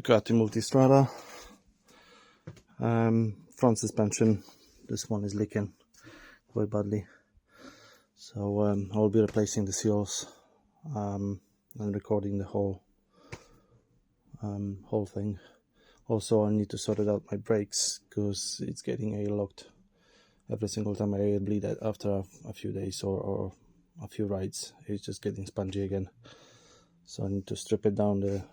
Ducati multistrada. Front suspension, this one is leaking quite badly, so I'll be replacing the seals and recording the whole thing. Also, I need to sort it out my brakes because it's getting air locked every single time I air bleed it after a few days or a few rides. It's just getting spongy again, so I need to strip it down, the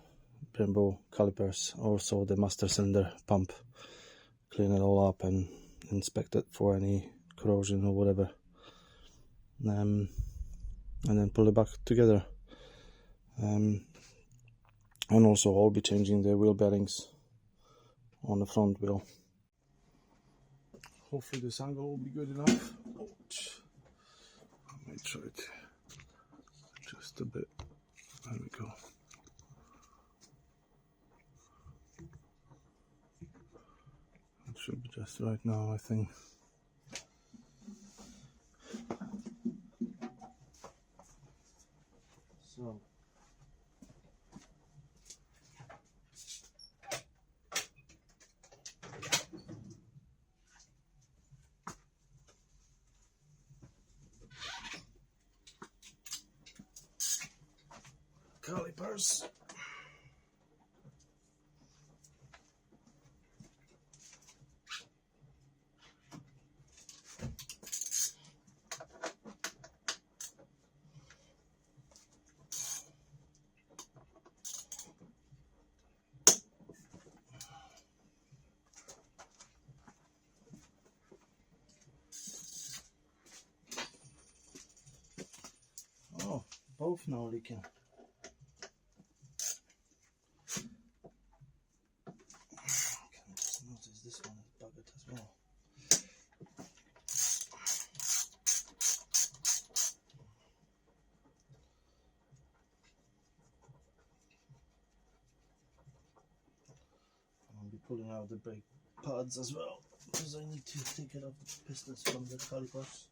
Brembo calipers, also the master cylinder pump, clean it all up and inspect it for any corrosion or whatever, and then pull it back together. And also I'll be changing the wheel bearings on the front wheel. Hopefully this angle will be good enough. I might try it just a bit. There we go. It should be just right now, I think. So calipers. Oh, both now leaking. I can just notice this one is buggered as well. I'll be pulling out the brake pads as well because I need to take it off the pistons from the calipers.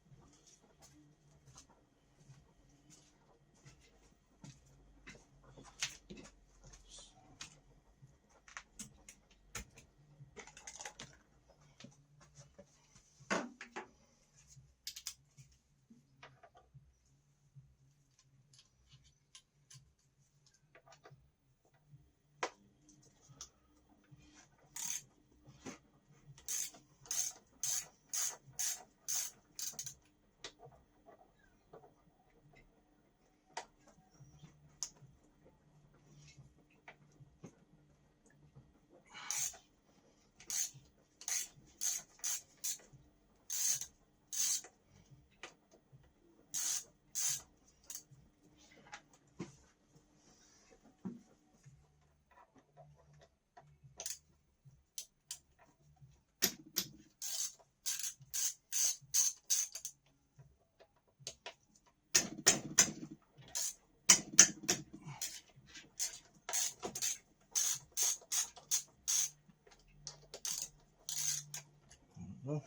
Well,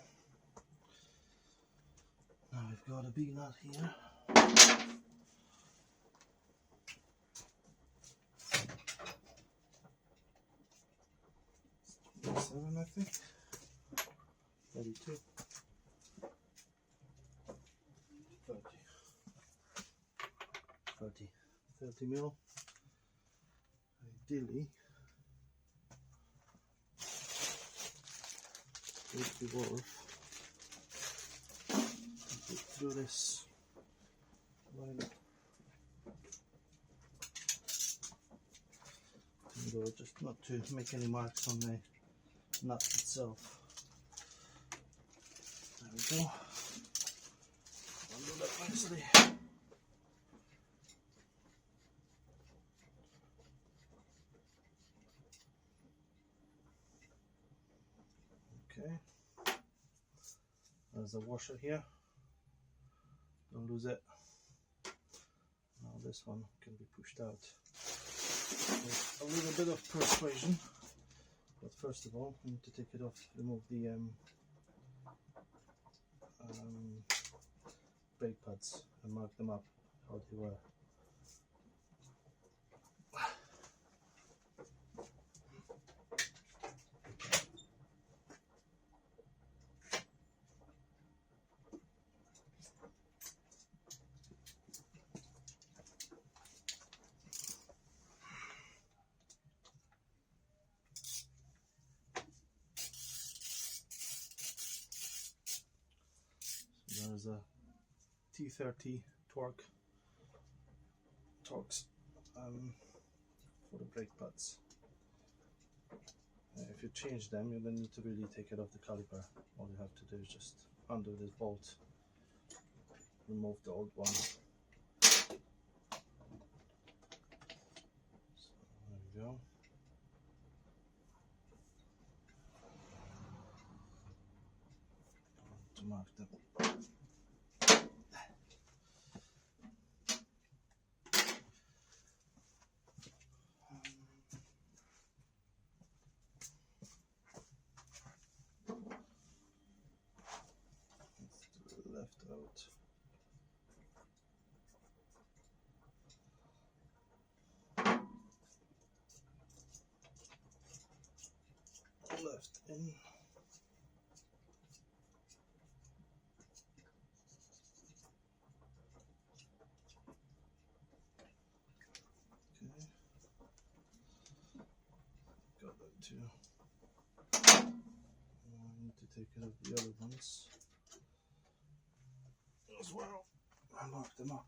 now we've got a big nut here. Seven, I think. 32. 30 mil. Ideally, would be worth to do this right up. And just not to make any marks on the nut itself. There we go. I'll do that nicely. Okay. There's a washer here. Don't lose it. Now this one can be pushed out. With a little bit of persuasion, but first of all, I need to take it off, remove the brake pads and mark them up how they were. a T30 torques for the brake pads. If you change them, you don't need to really take it off the caliper. All you have to do is just undo this bolt, remove the old one. So there we go. To mark them. Left out. Left in. Okay. Got that too. I need to take care of the other ones as well. I mark them up.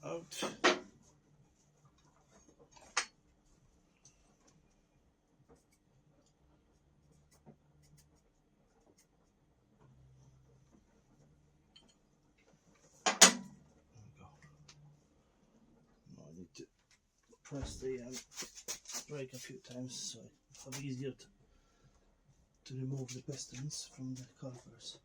Out. Now I need to press the brake a few times so it's easier to remove the pistons from the calipers.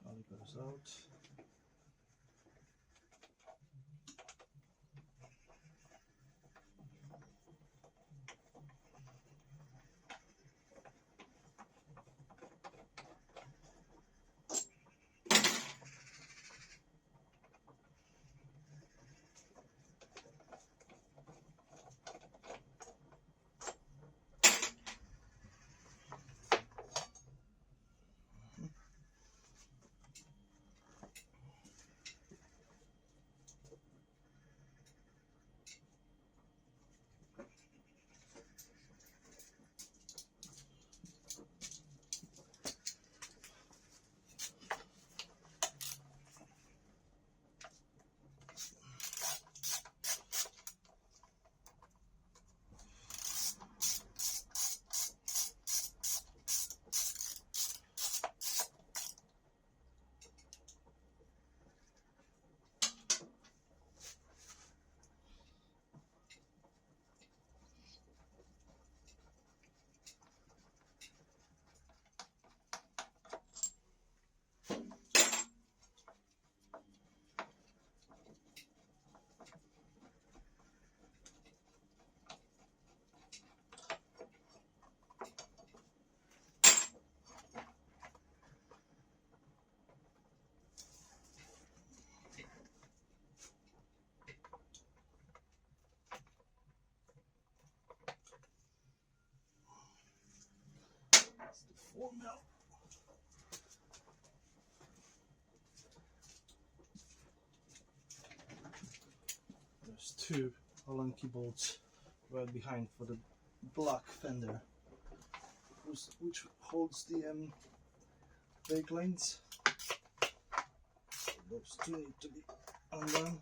Calipers out. That's the 4 mil. There's 2 Allen key bolts right behind for the black fender, which holds the brake lines. So those 2 need to be undone.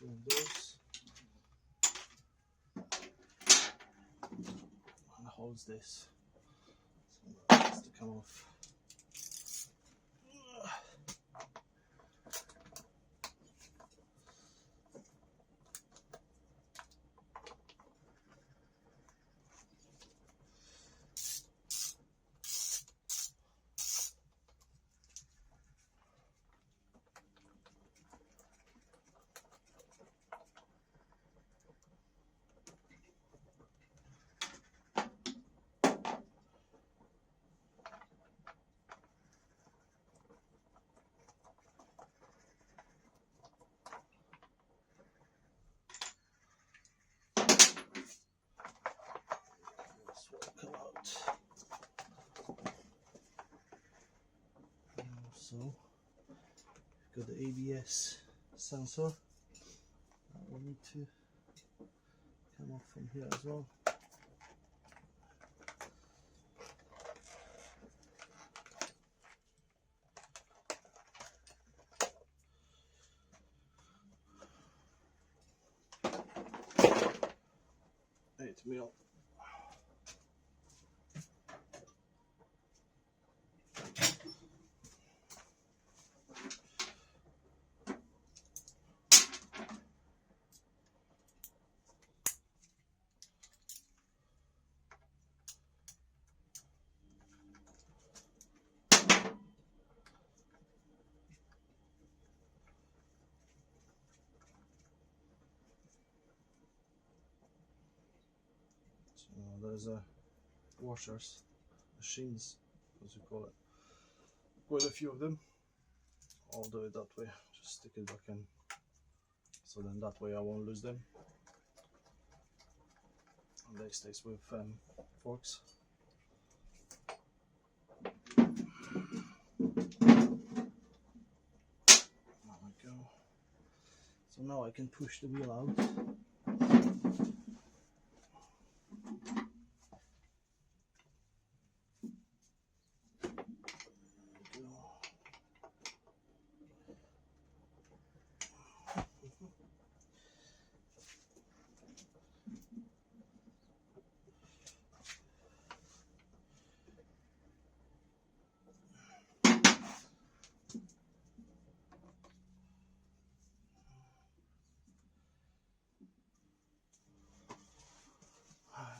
two of those, and holds this, so that has to come off. This will come out. So got the ABS sensor that will need to come off from here as well. Mil. So there's a washers, machines, as you call it. Quite a few of them. I'll do it that way. Just stick it back in. So then that way I won't lose them. And they stays with forks. There we go. So now I can push the wheel out.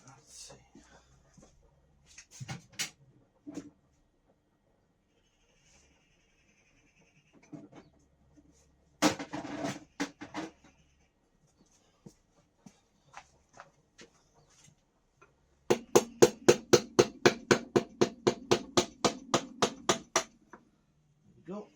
Let's see. Go.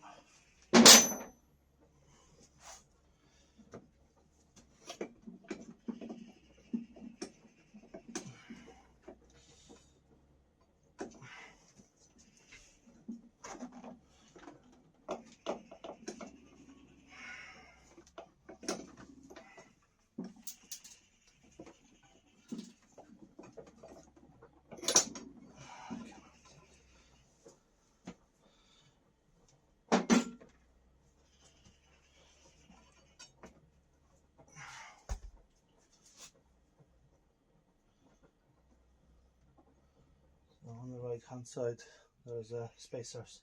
On the right hand side there's spacers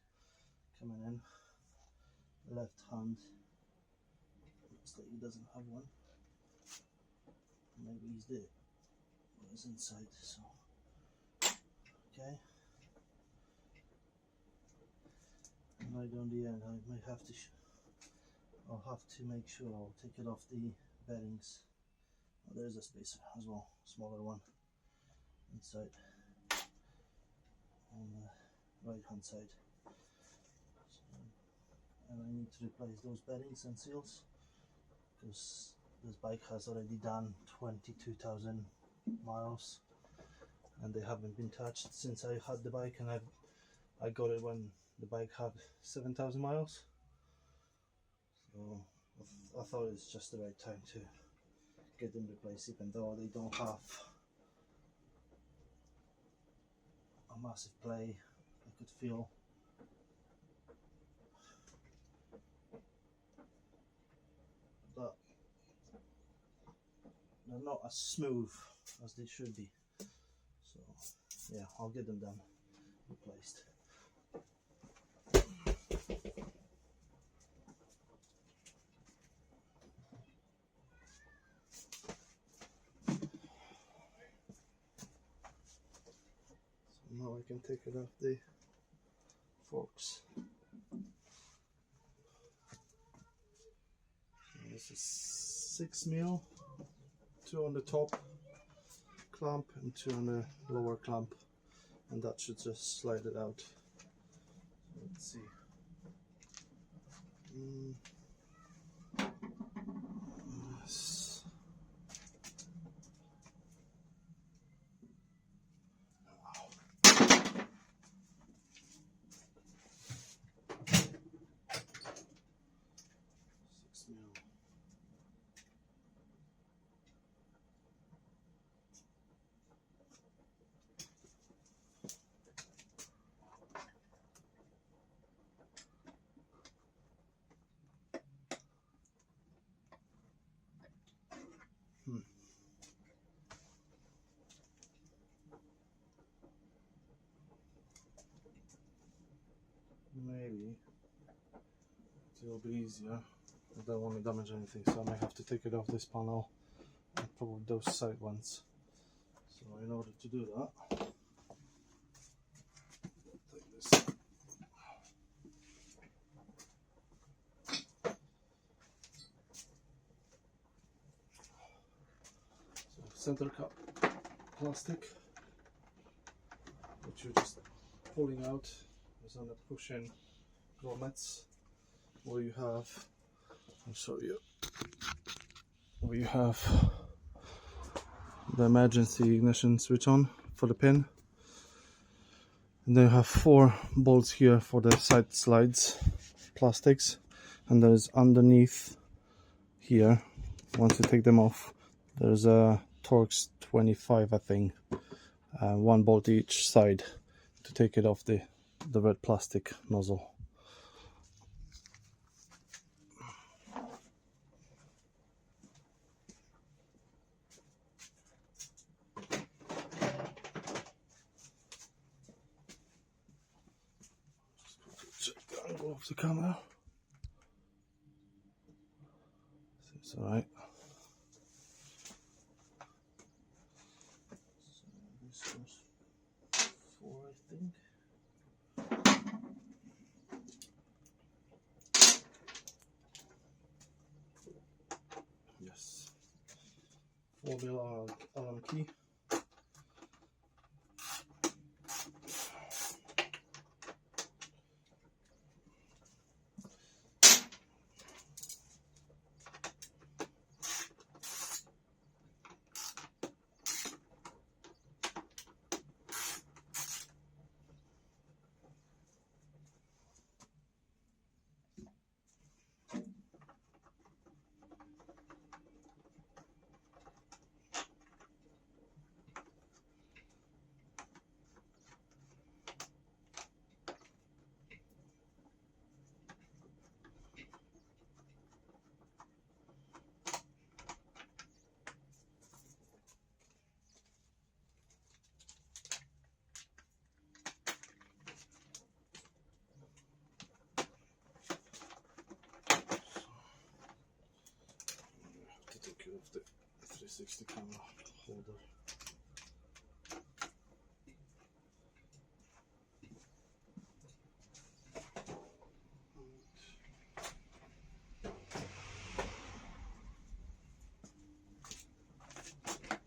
coming in. Left hand looks like he doesn't have one. Maybe he's there, but it's inside, so okay. And right on the end I might have to I'll have to make sure I'll take it off the bearings. Oh, there's a spacer as well, smaller one inside on the right hand side. So, and I need to replace those bearings and seals because this bike has already done 22,000 miles and they haven't been touched since I had the bike, and I got it when the bike had 7,000 miles. So I thought it's just the right time to get them replaced, even though they don't have a massive play. I could feel that they're not as smooth as they should be. So yeah, I'll get them done, replaced. So now I can take it off the forks. This is 6 mil, 2 on the top clamp and 2 on the lower clamp, and that should just slide it out. Let's see. Yes. Maybe it will be easier. I don't want to damage anything, so I might have to take it off this panel and probably those side ones. So in order to do that, take this. So center cap plastic, which you're just pulling out, is on a push-in grommets, where you have, I'll show you, where you have the emergency ignition switch on for the pin, and then you have 4 bolts here for the side slides plastics, and there's underneath here, once you take them off, there's a Torx 25, I think, 1 bolt each side to take it off the red plastic nozzle. Check the angle of the camera. Seems alright. So this was 4, I think. Yes. 4 mil Allen key. Of the 360 camera holder.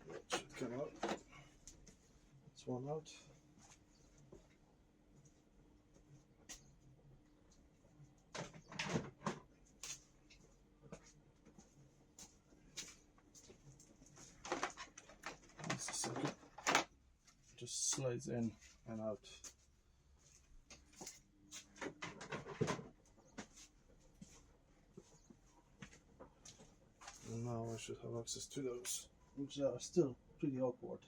That should come out. That's one out. That's the second. Just slides in and out. And now I should have access to those, which are still pretty awkward.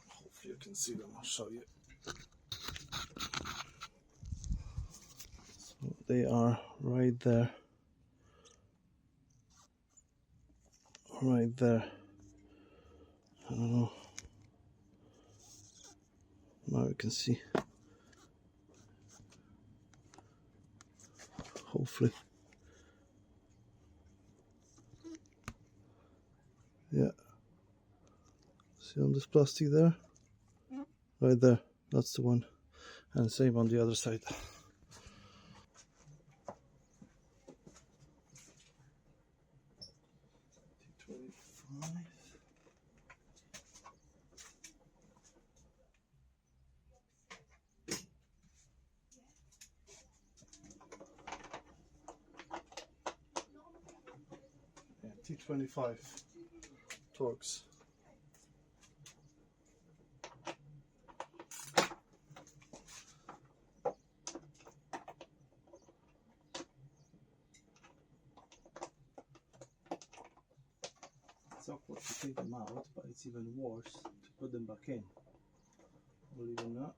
Hopefully you can see them, I'll show you. So they are right there. right there. I don't know. Now you can see. Hopefully. Yeah. See on this plastic there? Right there. That's the one. And same on the other side. T25 Torx. It's awkward to take them out, but it's even worse to put them back in. Believe it or not.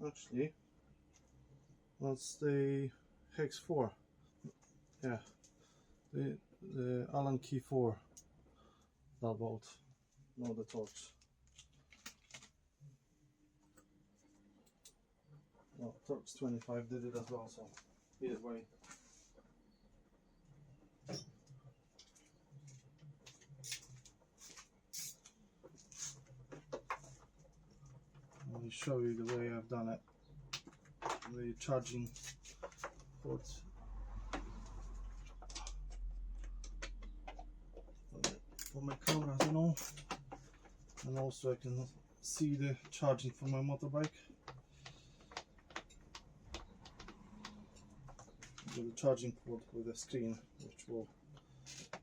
Actually, that's the hex 4. Yeah, the Allen key 4. That bolt, not the Torx. Well, Torx 25 did it as well, so either way. Let me show you the way I've done it. The charging ports for my camera, you know, and also I can see the charging for my motorbike. With a charging port with a screen which will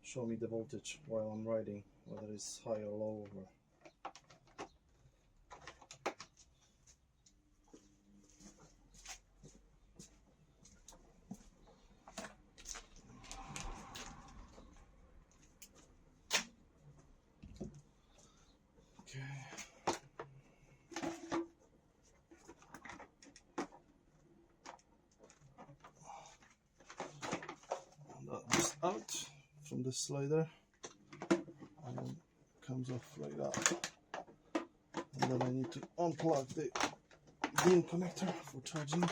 show me the voltage while I'm riding, whether it's high or low. That's out from the slider and then comes off like that, and then I need to unplug the beam connector for charging,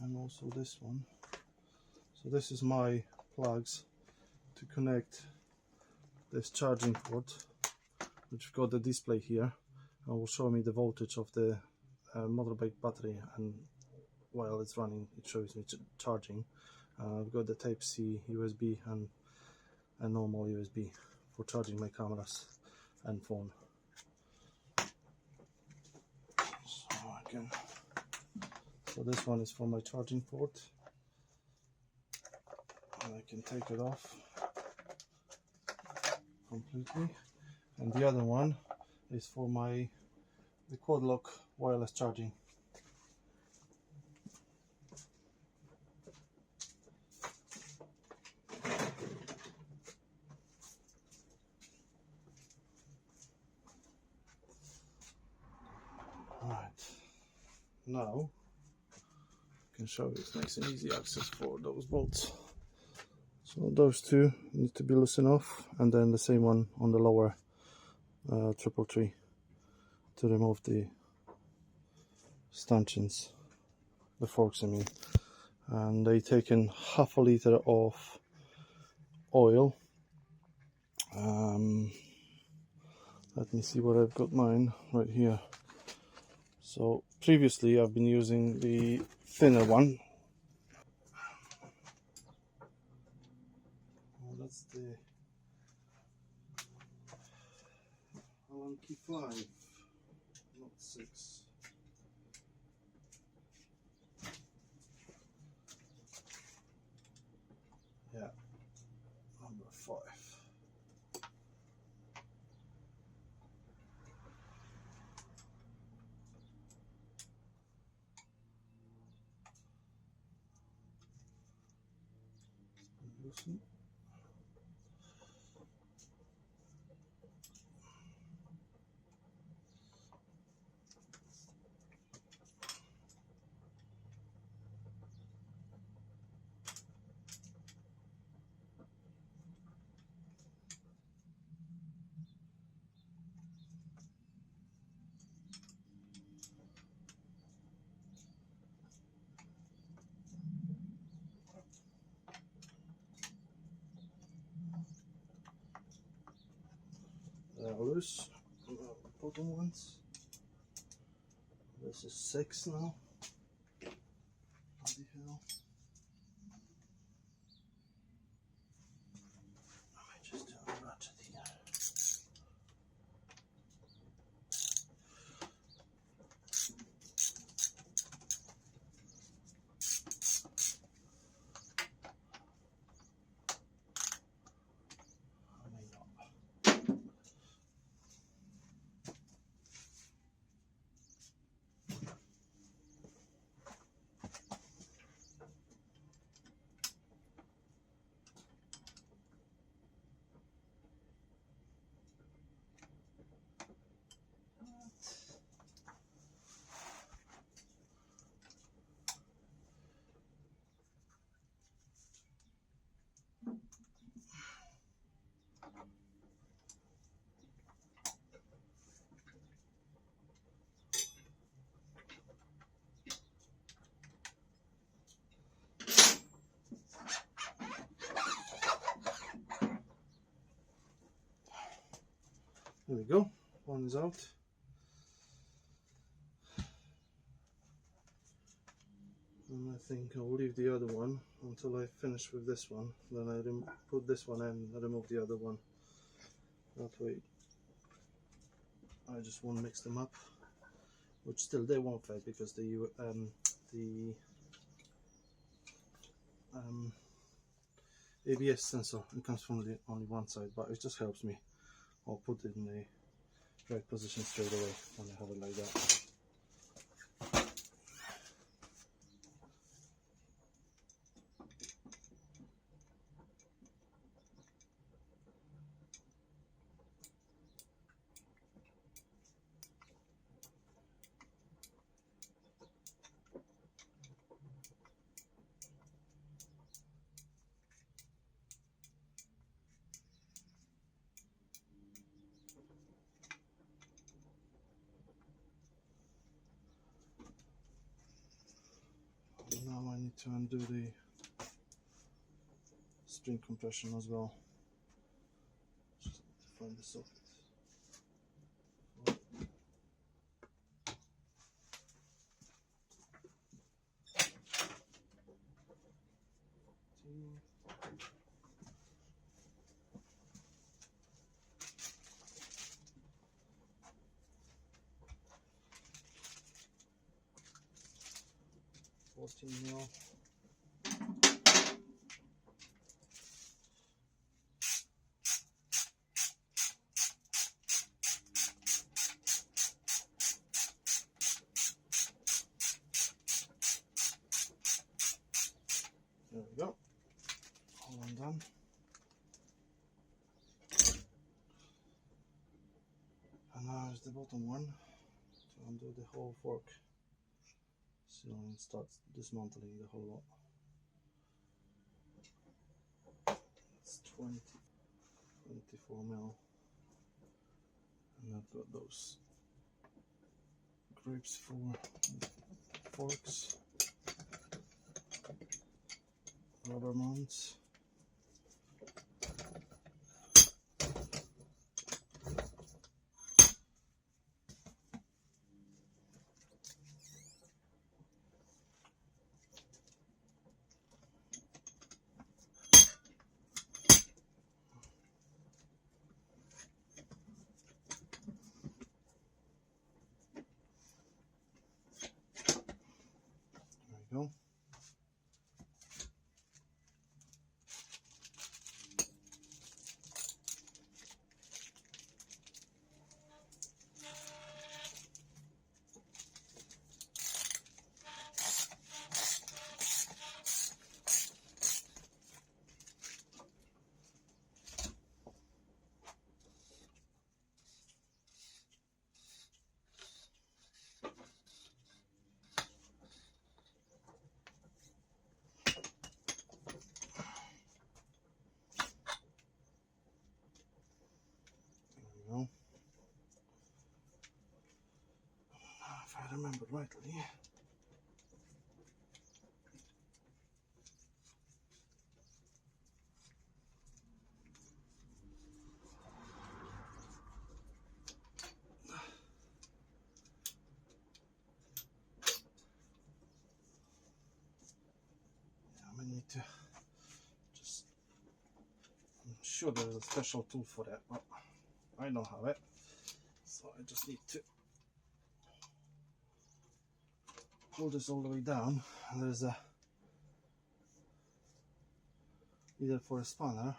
and also this one. So this is my plugs to connect this charging port, which got the display here and will show me the voltage of the motorbike battery, and while it's running it shows me charging. I've got the type C USB and a normal USB for charging my cameras and phone. So this one is for my charging port, and I can take it off completely, and the other one is for the quad lock wireless charging. Right, now I can show you it's nice and easy access for those bolts. So those two need to be loosened off, and then the same one on the lower 333 to remove the stanchions, the forks I mean. And they taken half a liter of oil. Let me see what I've got mine right here. So previously I've been using the thinner one. Oh, that's the Allen key 5, not 6. Yeah, number 5. loosen. Loose. Bottom ones. This is 6 now. Bloody hell. Let me just do a ratchet here. I may not. There we go, one is out. And I think I'll leave the other one until I finish with this one. Then I put this one in and remove the other one. That way I just won't mix them up. Which still they won't fit because the ABS sensor, it comes from the only one side, but it just helps me. I'll put it in the right position straight away when I have it like that. Now I need to undo the spring compression as well. Just need to find the socket. Mil. There we go. All undone. And now is the bottom one to undo the whole fork. So it starts dismantling the whole lot. It's 24 mil, and I've got those grips for forks, rubber mounts. Go. rightly. I need to just, I'm sure there's a special tool for that, but I don't have it, so I just need to pull this all the way down, and there's a either for a spanner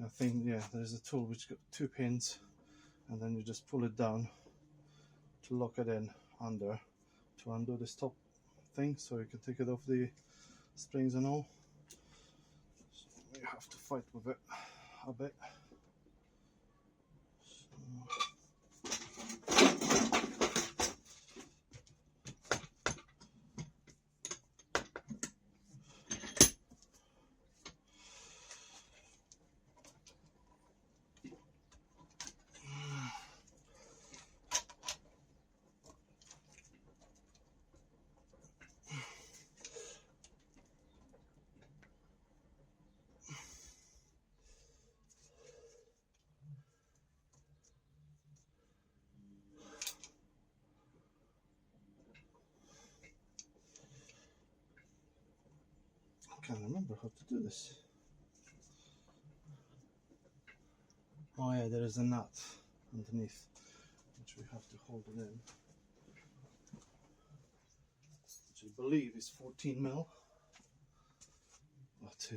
I think, yeah, there's a tool which got 2 pins, and then you just pull it down to lock it in under, to undo this top thing, so you can take it off the springs and all. So you have to fight with it a bit. I can't remember how to do this. Oh yeah, there is a nut underneath which we have to hold it in, which I believe is 14 mil. But to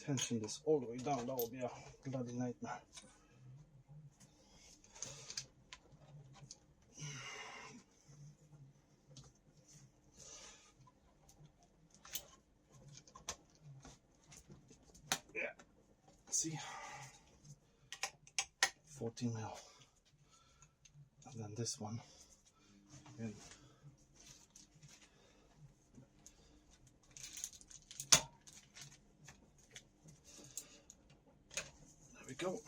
tension this all the way down, that will be a bloody nightmare. Yeah, see, 14 mil. And then this one again. There we go.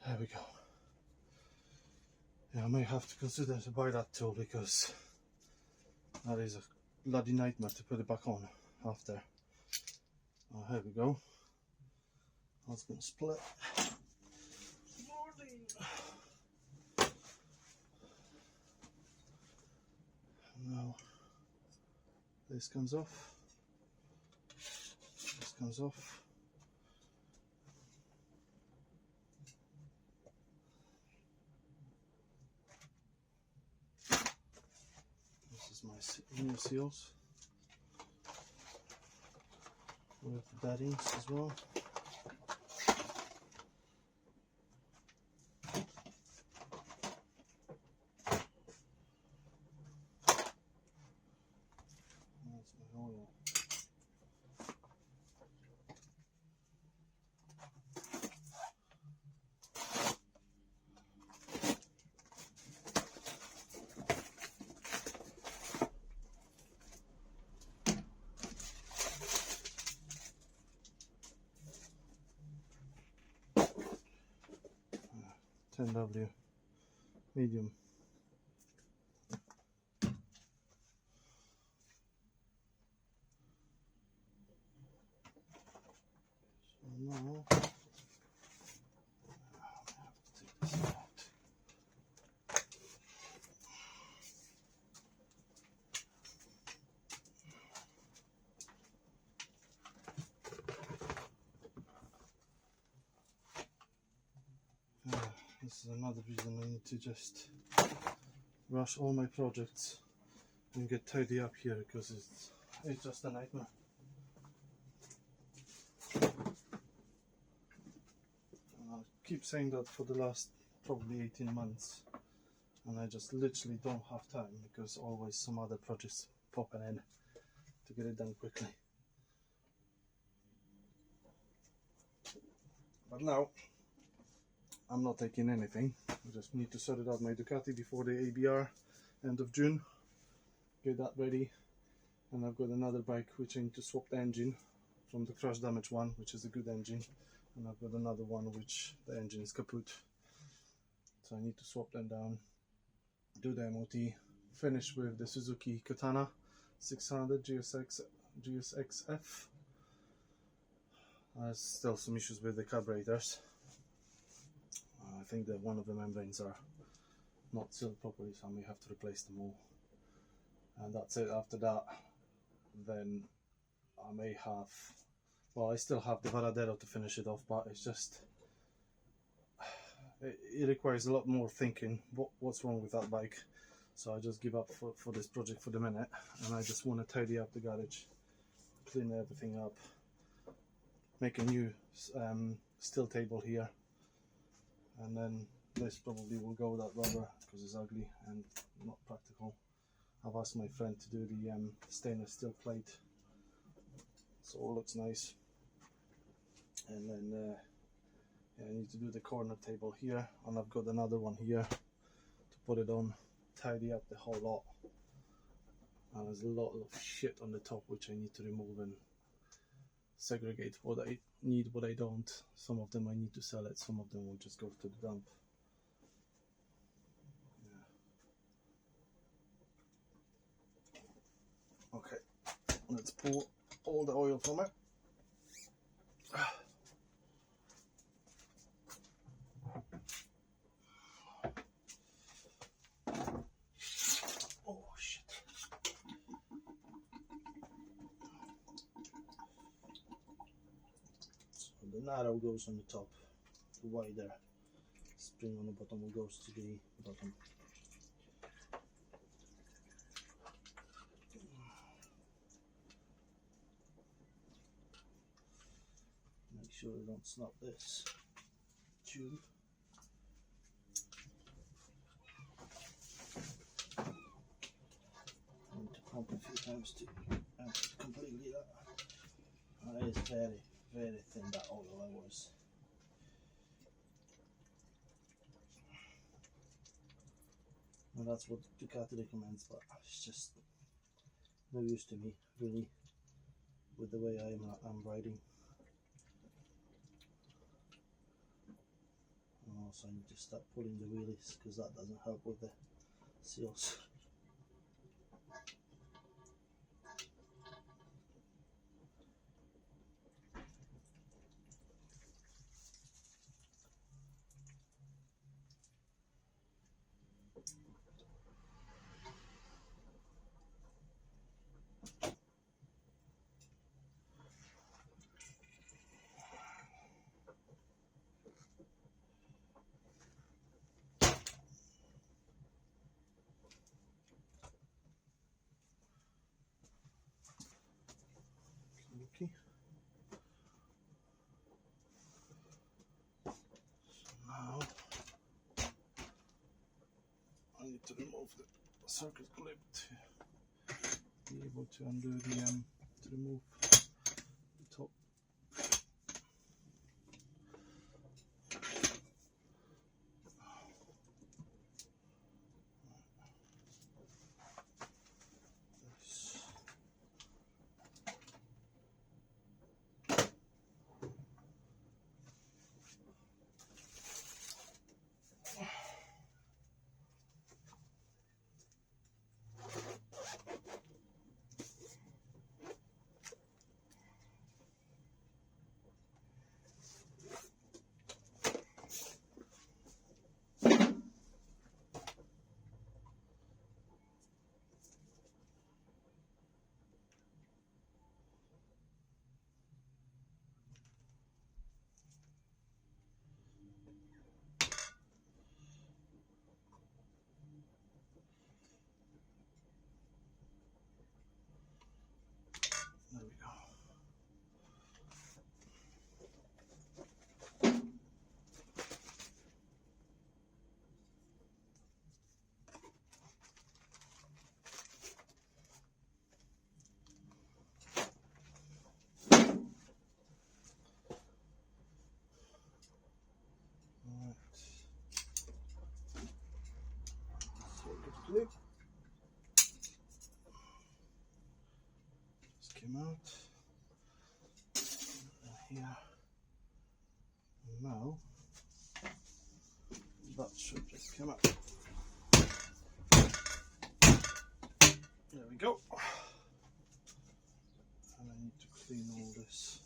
There we go. Yeah, I may have to consider to buy that tool, because that is a bloody nightmare to put it back on after. Oh, here we go. That's gonna split. Now this comes off. This comes off. This is my new seals with the beddings as well. That's my oil. W medium. So now I have to take this out. This is another reason I need to just rush all my projects and get tidy up here, because it's just a nightmare. keep saying that for the last probably 18 months, and I just literally don't have time because always some other projects popping in to get it done quickly. But now I'm not taking anything. I just need to sort it out my Ducati before the ABR end of June, get that ready. And I've got another bike which I need to swap the engine from the crash damage one, which is a good engine, and I've got another one which the engine is kaput, so I need to swap them down, do the MOT, finish with the Suzuki Katana 600 GSX-F. Still some issues with the carburetors. I think that one of the membranes are not sealed properly, so I may have to replace them all. And that's it. After that, then I may have, well, I still have the Varadero to finish it off, but it's just, it requires a lot more thinking what's wrong with that bike. So I just give up for this project for the minute, and I just want to tidy up the garage, clean everything up, make a new steel table here, and then this probably will go without rubber because it's ugly and not practical. I've asked my friend to do the stainless steel plate, so it all looks nice. And then yeah, I need to do the corner table here, and I've got another one here to put it on, tidy up the whole lot. And there's a lot of shit on the top which I need to remove and segregate what I need, what I don't. Some of them I need to sell it, some of them will just go to the dump. Yeah. Okay, let's pour all the oil from it. Oh shit. So the narrow goes on the top, the wider spring on the bottom goes to the bottom. Make sure I don't snap this tube. I need to pump a few times to empty completely that. That is very, very thin, that oil I was. And that's what Ducati recommends, but it's just no use to me, really, with the way I'm riding. And also I need to start pulling the wheelies because that doesn't help with the seals. Okay. So now I need to remove the circuit clip to be able to undo the to remove the top. came out. Here. And now that should just come out. There we go. And I need to clean all this.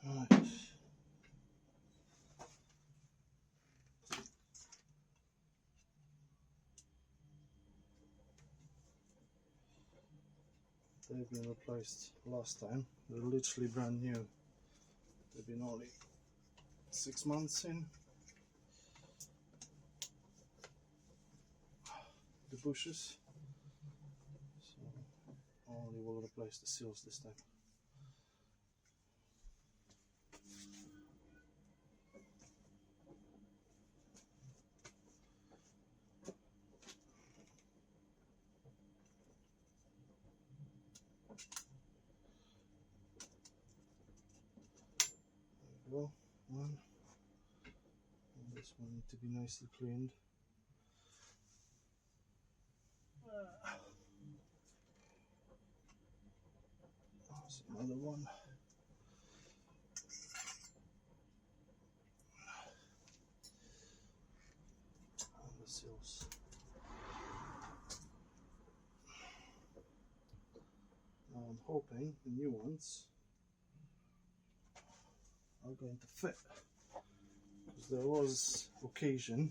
Right. They've been replaced last time. They're literally brand new. They've been only 6 months in. The bushes. So only will replace the seals this time. There we go. One. And this one needs to be nicely cleaned. There's another one. And the seals. Now I'm hoping the new ones are going to fit, because there was occasion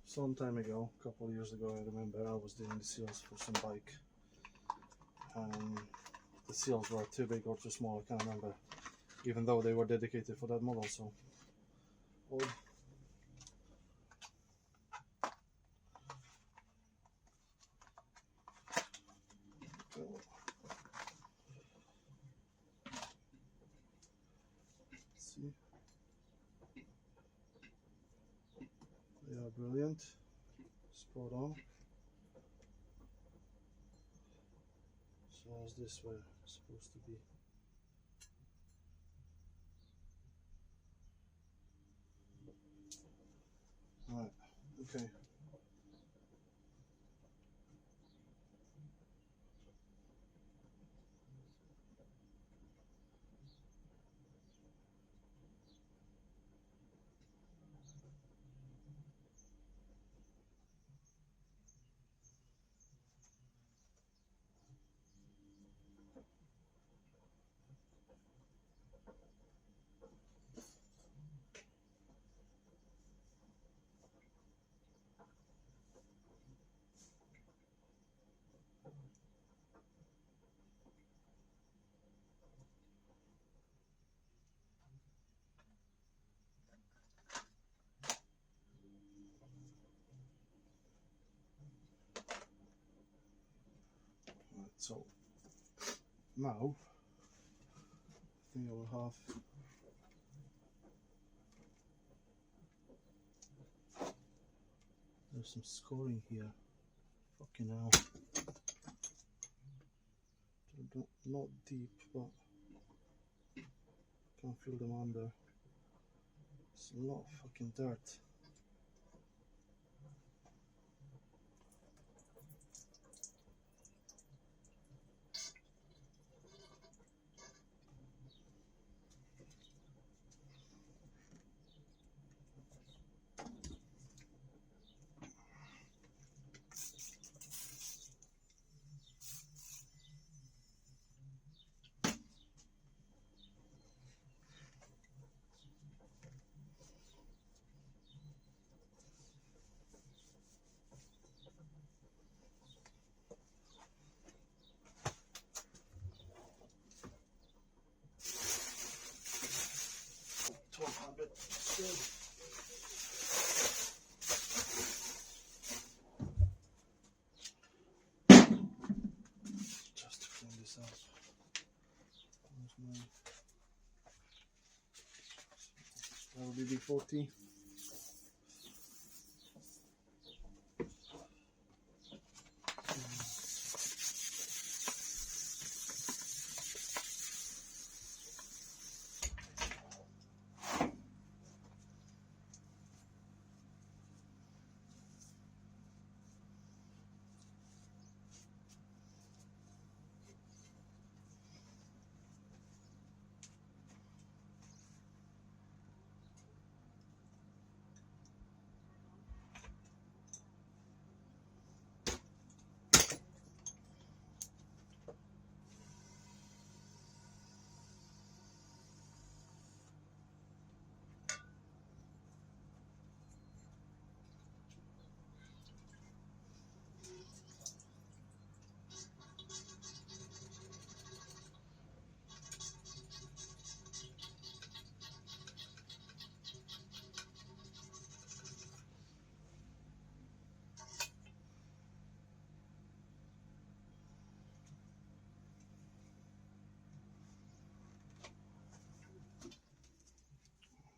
some time ago, a couple of years ago, I remember I was doing the seals for some bike and the seals were too big or too small, I can't remember, even though they were dedicated for that model. So odd. Let's see. They are brilliant, spot on. So as this where it's supposed to be. Right, okay. So now I think I will have there's some scoring here. Fucking hell. Not deep, but can't feel them under. It's a lot of fucking dirt. BB40.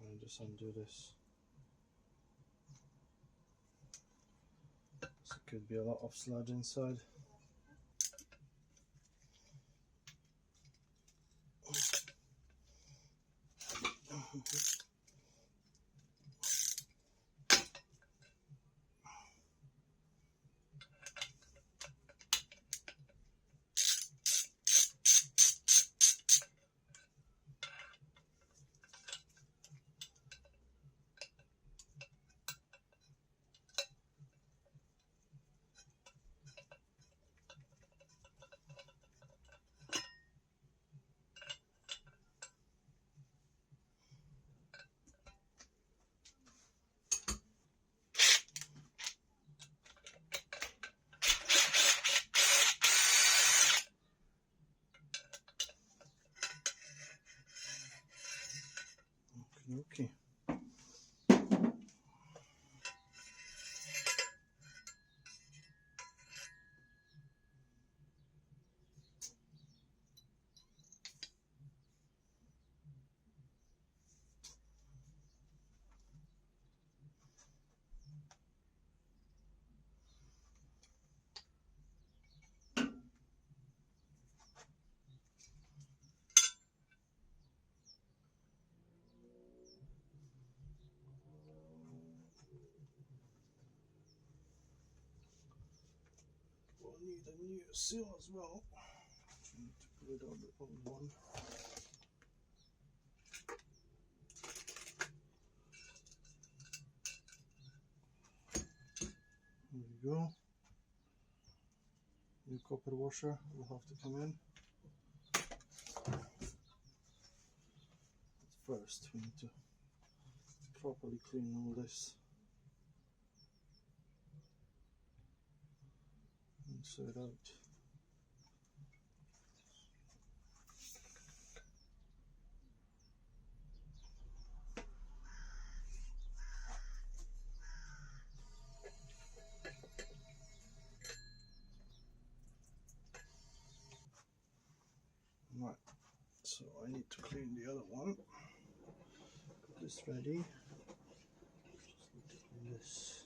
I'll just undo this. So it could be a lot of sludge inside. Okay. We'll need a new seal as well. Need to put it on the old one. There we go. New copper washer will have to come in. But first, we need to properly clean all this. Inside out. Right, so I need to clean the other one. Got this ready. Just need to clean this.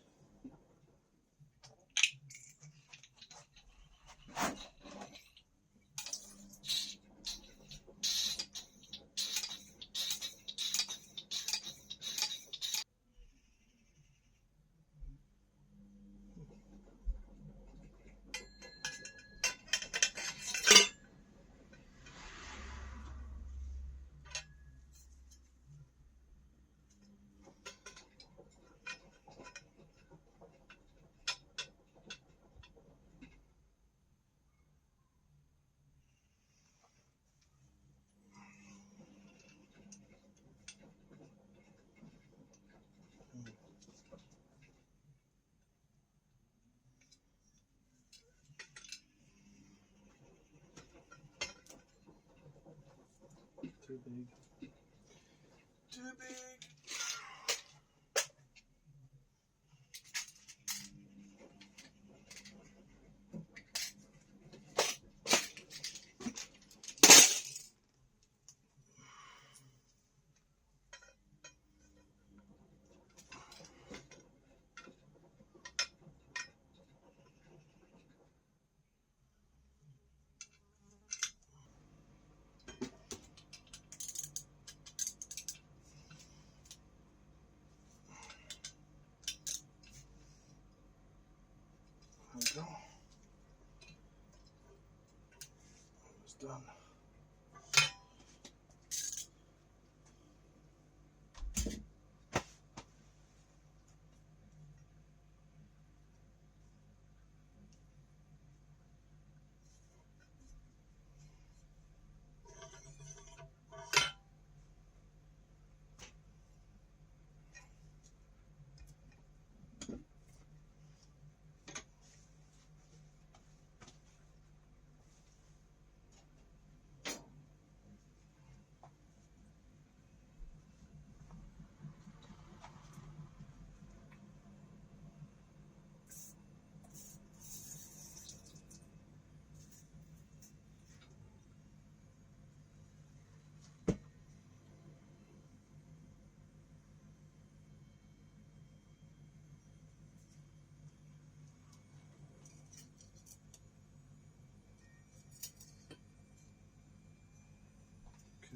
Too big. Too big. done.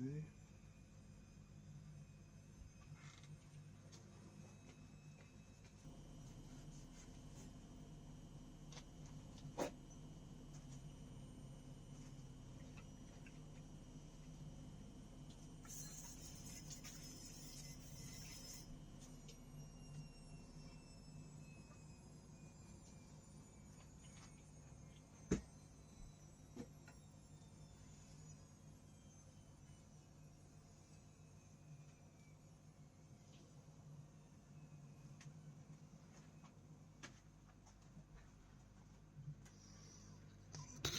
Okay.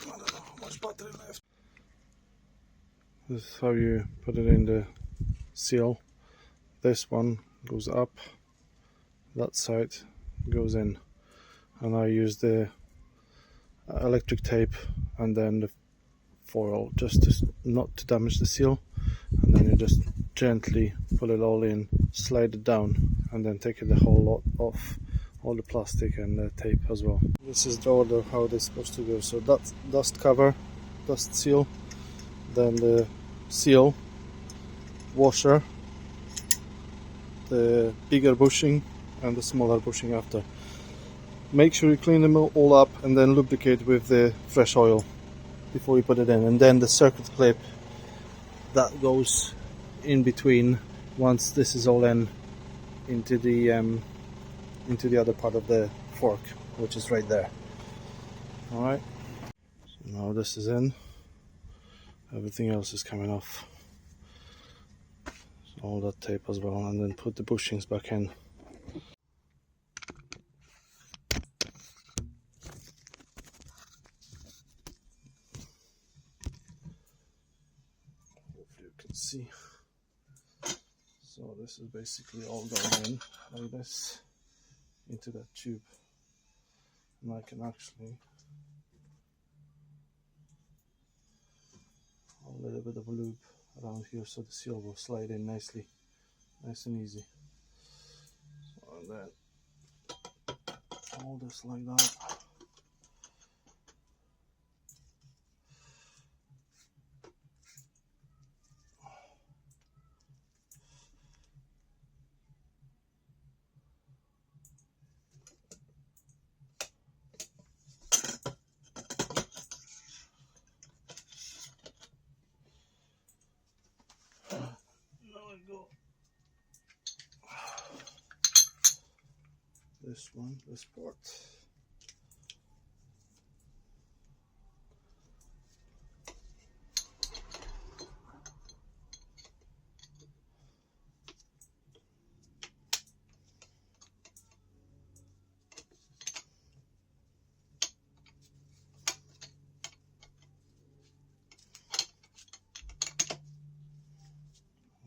I don't know how much battery left. This is how you put it in the seal. This one goes up, that side goes in, and I use the electric tape and then the foil just to not to damage the seal, and then you just gently pull it all in, slide it down, and then take the whole lot off, all the plastic and the tape as well. This is the order of how it's supposed to go. So that dust cover, dust seal, then the seal, washer, the bigger bushing and the smaller bushing after. Make sure you clean them all up and then lubricate with the fresh oil before you put it in, and then the circuit clip that goes in between once this is all into the other part of the fork, which is right there. Alright, so now this is in, everything else is coming off, so all that tape as well, and then put the bushings back in. Hopefully you can see. So this is basically all going in like this into that tube, and I can actually a little bit of a loop around here so the seal will slide in nicely, nice and easy. So, and then all this like that. This one, this part.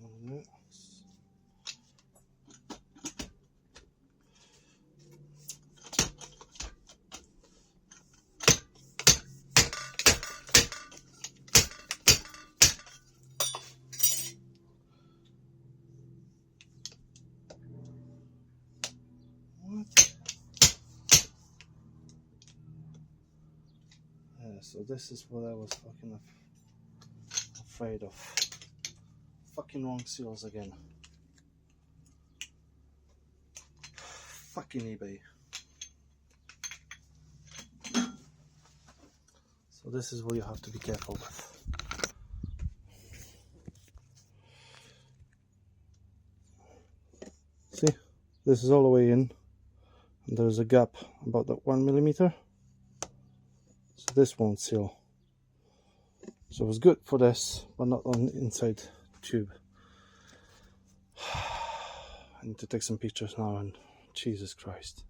And this. Yeah, so this is what I was fucking afraid of. Fucking wrong seals again. Fucking eBay. So So this is what you have to be careful with. See, this is all the way in, and there's a gap about that 1 millimeter, so this won't seal. So it's good for this, but not on the inside tube. I need to take some pictures now, and Jesus Christ.